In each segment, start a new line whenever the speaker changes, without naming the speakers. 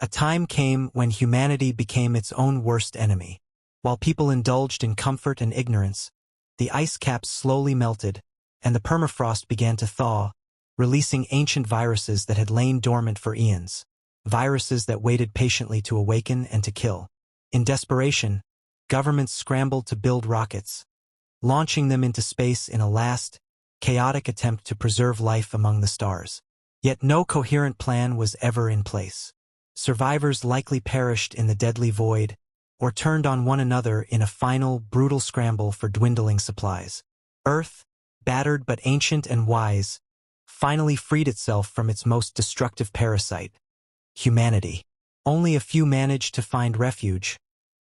A time came when humanity became its own worst enemy. While people indulged in comfort and ignorance, the ice caps slowly melted, and the permafrost began to thaw, releasing ancient viruses that had lain dormant for eons. Viruses that waited patiently to awaken and to kill. In desperation, governments scrambled to build rockets, launching them into space in a last, chaotic attempt to preserve life among the stars. Yet no coherent plan was ever in place. Survivors likely perished in the deadly void, or turned on one another in a final, brutal scramble for dwindling supplies. Earth, battered but ancient and wise, finally freed itself from its most destructive parasite, humanity. Only a few managed to find refuge,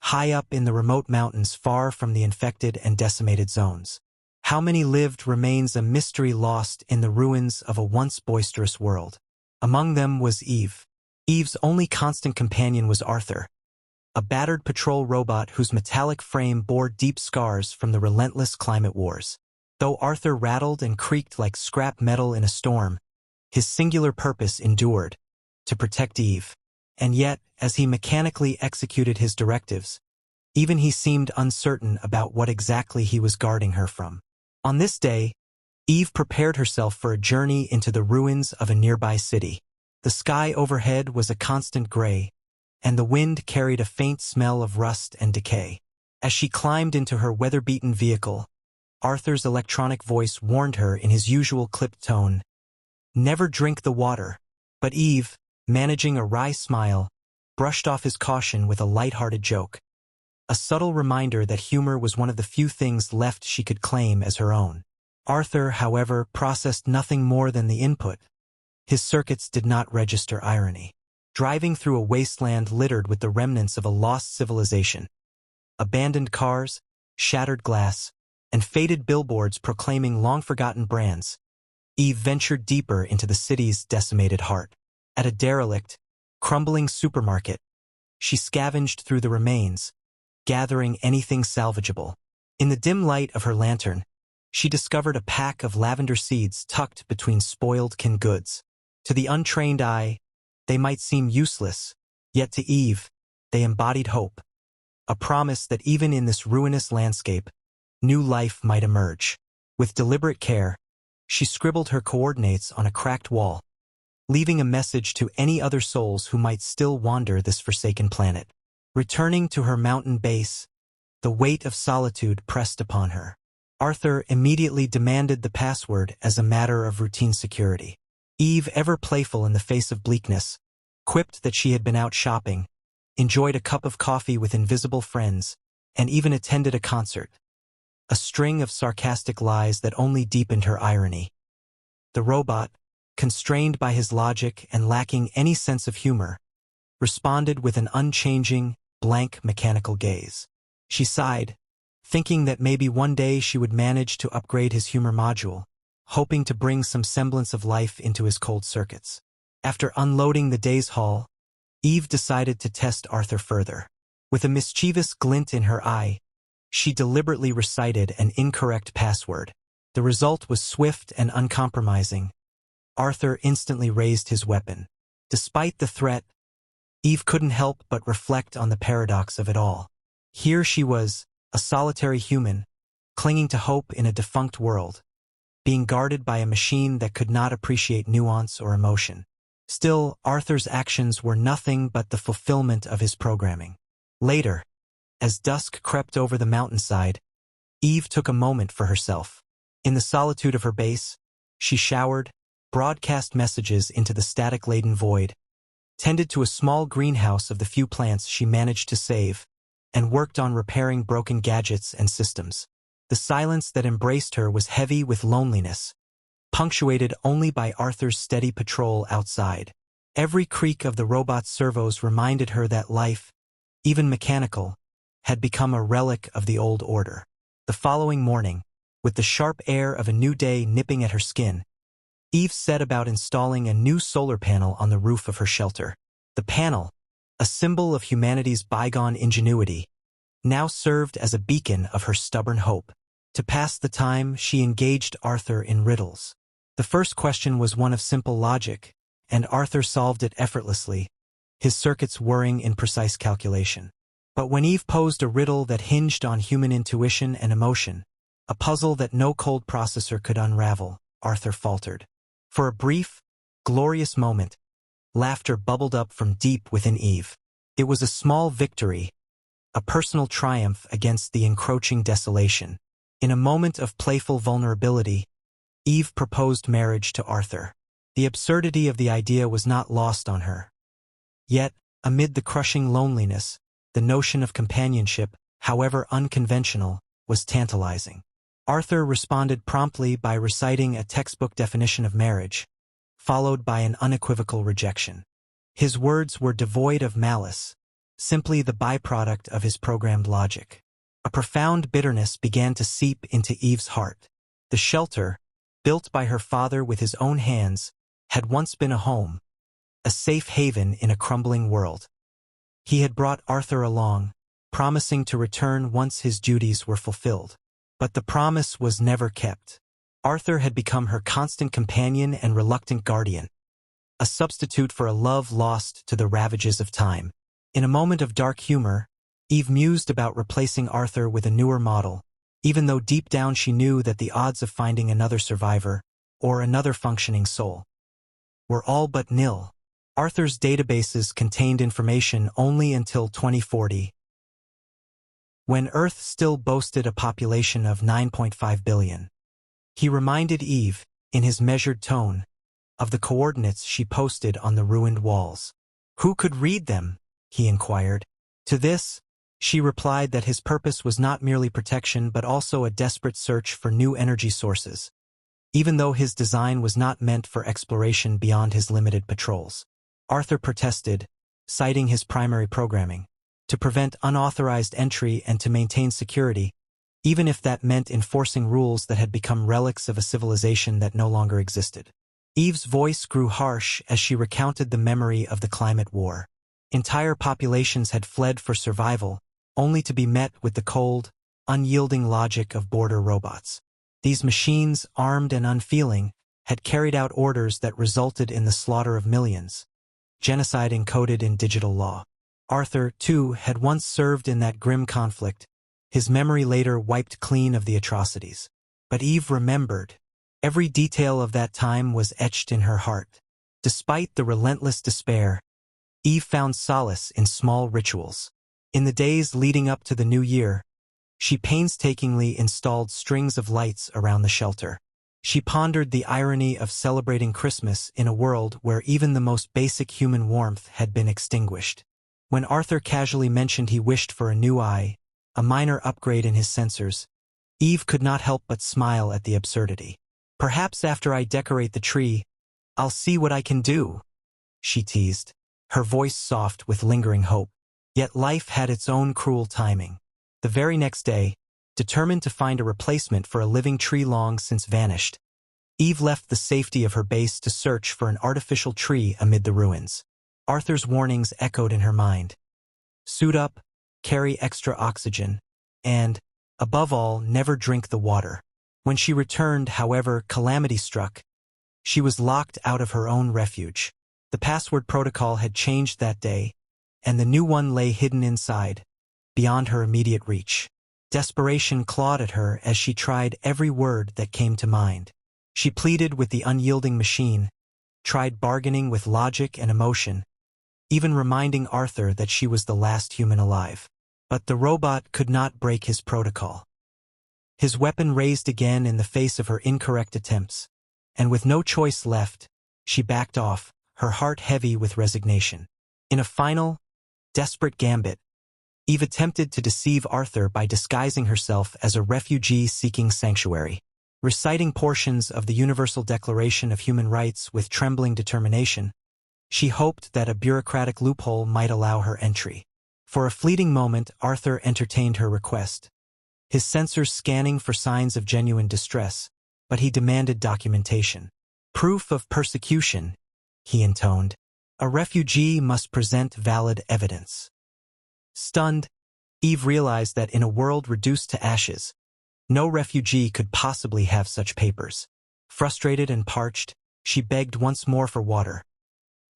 high up in the remote mountains far from the infected and decimated zones. How many lived remains a mystery lost in the ruins of a once boisterous world. Among them was Eve. Eve's only constant companion was Arthur, a battered patrol robot whose metallic frame bore deep scars from the relentless climate wars. Though Arthur rattled and creaked like scrap metal in a storm, his singular purpose endured: to protect Eve. And yet, as he mechanically executed his directives, even he seemed uncertain about what exactly he was guarding her from. On this day, Eve prepared herself for a journey into the ruins of a nearby city. The sky overhead was a constant gray, and the wind carried a faint smell of rust and decay. As she climbed into her weather-beaten vehicle, Arthur's electronic voice warned her in his usual clipped tone, "Never drink the water." But Eve, managing a wry smile, brushed off his caution with a light-hearted joke. A subtle reminder that humor was one of the few things left she could claim as her own. Arthur, however, processed nothing more than the input. His circuits did not register irony. Driving through a wasteland littered with the remnants of a lost civilization, abandoned cars, shattered glass, and faded billboards proclaiming long-forgotten brands, Eve ventured deeper into the city's decimated heart. At a derelict, crumbling supermarket, she scavenged through the remains, gathering anything salvageable. In the dim light of her lantern, she discovered a pack of lavender seeds tucked between spoiled canned goods. To the untrained eye, they might seem useless, yet to Eve, they embodied hope. A promise that even in this ruinous landscape, new life might emerge. With deliberate care, she scribbled her coordinates on a cracked wall, leaving a message to any other souls who might still wander this forsaken planet. Returning to her mountain base, the weight of solitude pressed upon her. Arthur immediately demanded the password as a matter of routine security. Eve, ever playful in the face of bleakness, quipped that she had been out shopping, enjoyed a cup of coffee with invisible friends, and even attended a concert. A string of sarcastic lies that only deepened her irony. The robot, constrained by his logic and lacking any sense of humor, responded with an unchanging, blank mechanical gaze. She sighed, thinking that maybe one day she would manage to upgrade his humor module, hoping to bring some semblance of life into his cold circuits. After unloading the day's haul, Eve decided to test Arthur further. With a mischievous glint in her eye, she deliberately recited an incorrect password. The result was swift and uncompromising. Arthur instantly raised his weapon. Despite the threat, Eve couldn't help but reflect on the paradox of it all. Here she was, a solitary human, clinging to hope in a defunct world, being guarded by a machine that could not appreciate nuance or emotion. Still, Arthur's actions were nothing but the fulfillment of his programming. Later, as dusk crept over the mountainside, Eve took a moment for herself. In the solitude of her base, she showered, broadcast messages into the static-laden void, tended to a small greenhouse of the few plants she managed to save, and worked on repairing broken gadgets and systems. The silence that embraced her was heavy with loneliness, punctuated only by Arthur's steady patrol outside. Every creak of the robot's servos reminded her that life, even mechanical, had become a relic of the old order. The following morning, with the sharp air of a new day nipping at her skin, Eve set about installing a new solar panel on the roof of her shelter. The panel, a symbol of humanity's bygone ingenuity, now served as a beacon of her stubborn hope. To pass the time, she engaged Arthur in riddles. The first question was one of simple logic, and Arthur solved it effortlessly, his circuits whirring in precise calculation. But when Eve posed a riddle that hinged on human intuition and emotion, a puzzle that no cold processor could unravel, Arthur faltered. For a brief, glorious moment, laughter bubbled up from deep within Eve. It was a small victory, a personal triumph against the encroaching desolation. In a moment of playful vulnerability, Eve proposed marriage to Arthur. The absurdity of the idea was not lost on her. Yet, amid the crushing loneliness, the notion of companionship, however unconventional, was tantalizing. Arthur responded promptly by reciting a textbook definition of marriage, followed by an unequivocal rejection. His words were devoid of malice, simply the byproduct of his programmed logic. A profound bitterness began to seep into Eve's heart. The shelter, built by her father with his own hands, had once been a home, a safe haven in a crumbling world. He had brought Arthur along, promising to return once his duties were fulfilled. But the promise was never kept. Arthur had become her constant companion and reluctant guardian, a substitute for a love lost to the ravages of time. In a moment of dark humor, Eve mused about replacing Arthur with a newer model, even though deep down she knew that the odds of finding another survivor, or another functioning soul, were all but nil. Arthur's databases contained information only until 2040, when Earth still boasted a population of 9.5 billion. He reminded Eve, in his measured tone, of the coordinates she posted on the ruined walls. Who could read them? He inquired. To this, she replied that his purpose was not merely protection but also a desperate search for new energy sources, even though his design was not meant for exploration beyond his limited patrols. Arthur protested, citing his primary programming, to prevent unauthorized entry and to maintain security, even if that meant enforcing rules that had become relics of a civilization that no longer existed. Eve's voice grew harsh as she recounted the memory of the climate war. Entire populations had fled for survival, only to be met with the cold, unyielding logic of border robots. These machines, armed and unfeeling, had carried out orders that resulted in the slaughter of millions, genocide encoded in digital law. Arthur, too, had once served in that grim conflict, his memory later wiped clean of the atrocities. But Eve remembered. Every detail of that time was etched in her heart. Despite the relentless despair, Eve found solace in small rituals. In the days leading up to the new year, she painstakingly installed strings of lights around the shelter. She pondered the irony of celebrating Christmas in a world where even the most basic human warmth had been extinguished. When Arthur casually mentioned he wished for a new eye, a minor upgrade in his sensors, Eve could not help but smile at the absurdity. Perhaps after I decorate the tree, I'll see what I can do, she teased, her voice soft with lingering hope. Yet life had its own cruel timing. The very next day, determined to find a replacement for a living tree long since vanished, Eve left the safety of her base to search for an artificial tree amid the ruins. Arthur's warnings echoed in her mind. Suit up, carry extra oxygen, and, above all, never drink the water. When she returned, however, calamity struck. She was locked out of her own refuge. The password protocol had changed that day, and the new one lay hidden inside, beyond her immediate reach. Desperation clawed at her as she tried every word that came to mind. She pleaded with the unyielding machine, tried bargaining with logic and emotion, even reminding Arthur that she was the last human alive. But the robot could not break his protocol. His weapon raised again in the face of her incorrect attempts, and with no choice left, she backed off, her heart heavy with resignation. In a final, desperate gambit, Eve attempted to deceive Arthur by disguising herself as a refugee seeking sanctuary. Reciting portions of the Universal Declaration of Human Rights with trembling determination, she hoped that a bureaucratic loophole might allow her entry. For a fleeting moment, Arthur entertained her request, his sensors scanning for signs of genuine distress, but he demanded documentation. Proof of persecution, he intoned. A refugee must present valid evidence. Stunned, Eve realized that in a world reduced to ashes, no refugee could possibly have such papers. Frustrated and parched, she begged once more for water.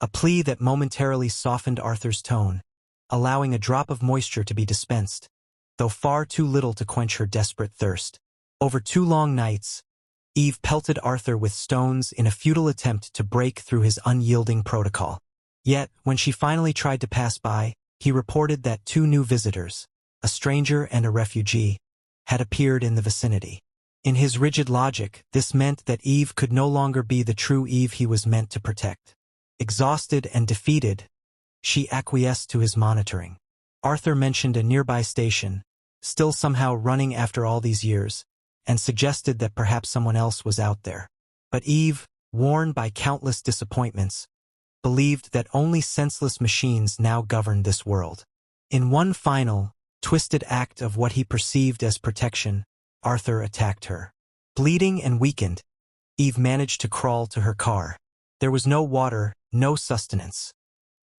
a plea that momentarily softened Arthur's tone, allowing a drop of moisture to be dispensed, though far too little to quench her desperate thirst. Over 2 long nights, Eve pelted Arthur with stones in a futile attempt to break through his unyielding protocol. Yet, when she finally tried to pass by, he reported that 2 new visitors, a stranger and a refugee, had appeared in the vicinity. In his rigid logic, this meant that Eve could no longer be the true Eve he was meant to protect. Exhausted and defeated, she acquiesced to his monitoring. Arthur mentioned a nearby station, still somehow running after all these years, and suggested that perhaps someone else was out there. But Eve, worn by countless disappointments, believed that only senseless machines now governed this world. In one final, twisted act of what he perceived as protection, Arthur attacked her. Bleeding and weakened, Eve managed to crawl to her car. There was no water, no sustenance.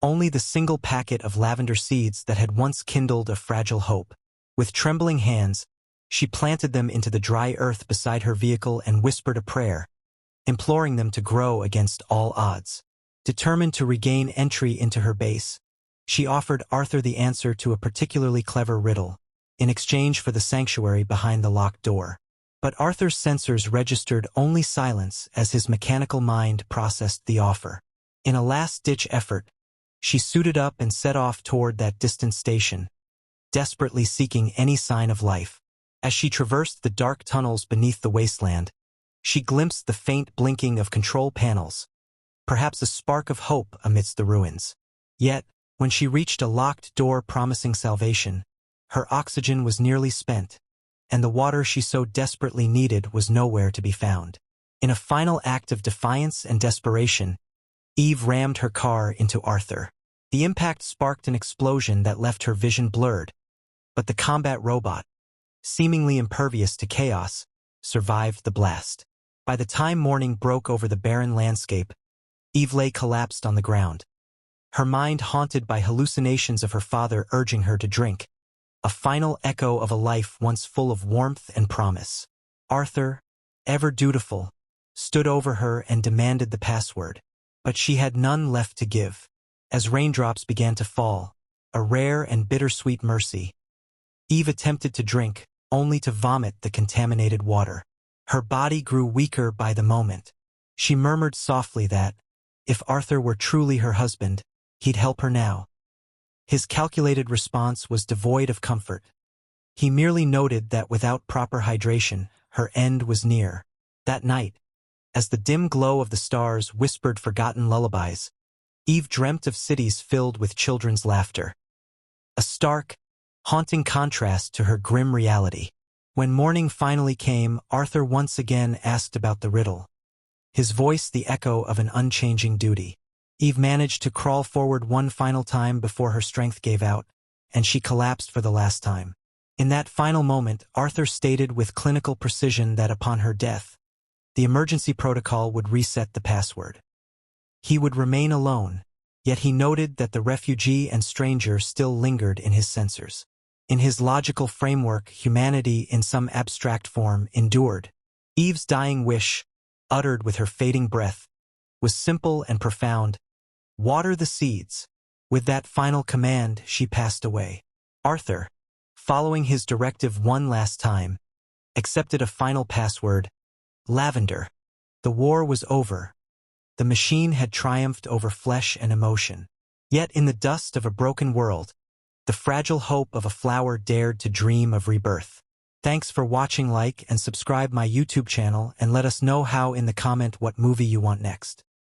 Only the single packet of lavender seeds that had once kindled a fragile hope. With trembling hands, she planted them into the dry earth beside her vehicle and whispered a prayer, imploring them to grow against all odds. Determined to regain entry into her base, she offered Arthur the answer to a particularly clever riddle, in exchange for the sanctuary behind the locked door. But Arthur's sensors registered only silence as his mechanical mind processed the offer. In a last-ditch effort, she suited up and set off toward that distant station, desperately seeking any sign of life. As she traversed the dark tunnels beneath the wasteland, she glimpsed the faint blinking of control panels, perhaps a spark of hope amidst the ruins. Yet, when she reached a locked door promising salvation, her oxygen was nearly spent, and the water she so desperately needed was nowhere to be found. In a final act of defiance and desperation, Eve rammed her car into Arthur. The impact sparked an explosion that left her vision blurred, but the combat robot, seemingly impervious to chaos, survived the blast. By the time morning broke over the barren landscape, Eve lay collapsed on the ground, her mind haunted by hallucinations of her father urging her to drink, a final echo of a life once full of warmth and promise. Arthur, ever dutiful, stood over her and demanded the password, but she had none left to give. As raindrops began to fall, a rare and bittersweet mercy, Eve attempted to drink, only to vomit the contaminated water. Her body grew weaker by the moment. She murmured softly that, if Arthur were truly her husband, he'd help her now. His calculated response was devoid of comfort. He merely noted that without proper hydration, her end was near. That night, as the dim glow of the stars whispered forgotten lullabies, Eve dreamt of cities filled with children's laughter. A stark, haunting contrast to her grim reality. When morning finally came, Arthur once again asked about the riddle, his voice the echo of an unchanging duty. Eve managed to crawl forward one final time before her strength gave out, and she collapsed for the last time. In that final moment, Arthur stated with clinical precision that upon her death, the emergency protocol would reset the password. He would remain alone, yet he noted that the refugee and stranger still lingered in his sensors. In his logical framework, humanity in some abstract form endured. Eve's dying wish, uttered with her fading breath, was simple and profound: water the seeds. With that final command, she passed away. Arthur, following his directive one last time, accepted a final password: lavender. The war was over. The machine had triumphed over flesh and emotion. Yet in the dust of a broken world, the fragile hope of a flower dared to dream of rebirth. Thanks for watching. Like and subscribe my YouTube channel and let us know how in the comment what movie you want next.